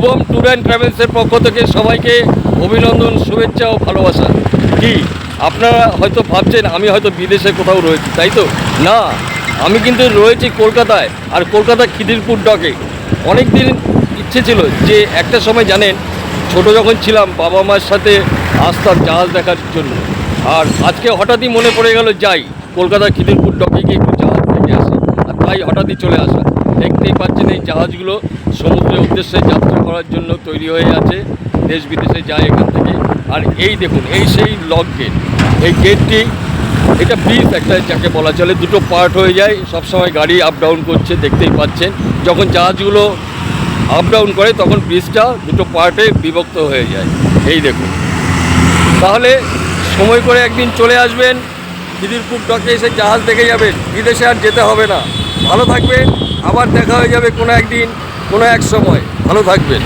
Shubham tour and ট্রাভেলসের পক্ষ থেকে সবাইকে অভিনন্দন, শুভেচ্ছা ও ভালোবাসা। কি আপনারা হয়তো ভাবছেন আমি হয়তো বিদেশে কোথাও রয়েছি, তাই তো? না, আমি কিন্তু রয়েছি কলকাতায়, আর কলকাতা খিদিরপুর ডকে। অনেক দিন ইচ্ছে ছিল যে একটা সময় জানেন, ছোট যখন ছিলাম বাবা মার সাথে আসতাম জাহাজ দেখার জন্য, আর আজকে হঠাৎই মনে পড়ে গেল যাই কলকাতা খিদিরপুর ডকে গিয়ে একটু জাহাজ দেখে আসি, আর তাই হঠাৎই চলে আসা। দেখতেই পাচ্ছেন এই জাহাজগুলো সমুদ্রের উদ্দেশ্যে যাত্রা করার জন্য তৈরি হয়ে আছে, দেশ বিদেশে যায় এখান থেকে। আর এই দেখুন, এই সেই লক গেট। এই গেটটি, এটা ব্রিজ একটা যাকে বলা চলে, দুটো পার্ট হয়ে যায়, সবসময় গাড়ি আপ ডাউন করছে, দেখতেই পাচ্ছেন। যখন জাহাজগুলো আপ ডাউন করে তখন ব্রিজটা দুটো পার্টে বিভক্ত হয়ে যায়, এই দেখুন। তাহলে সময় করে একদিন চলে আসবেন, খিদিরপুর ডকে এসে জাহাজ দেখে যাবেন, বিদেশে আর যেতে হবে না। ভালো থাকবেন, আবার দেখা হয়ে যাবে কোনো একদিন, কোনো এক সময়। ভালো থাকবেন।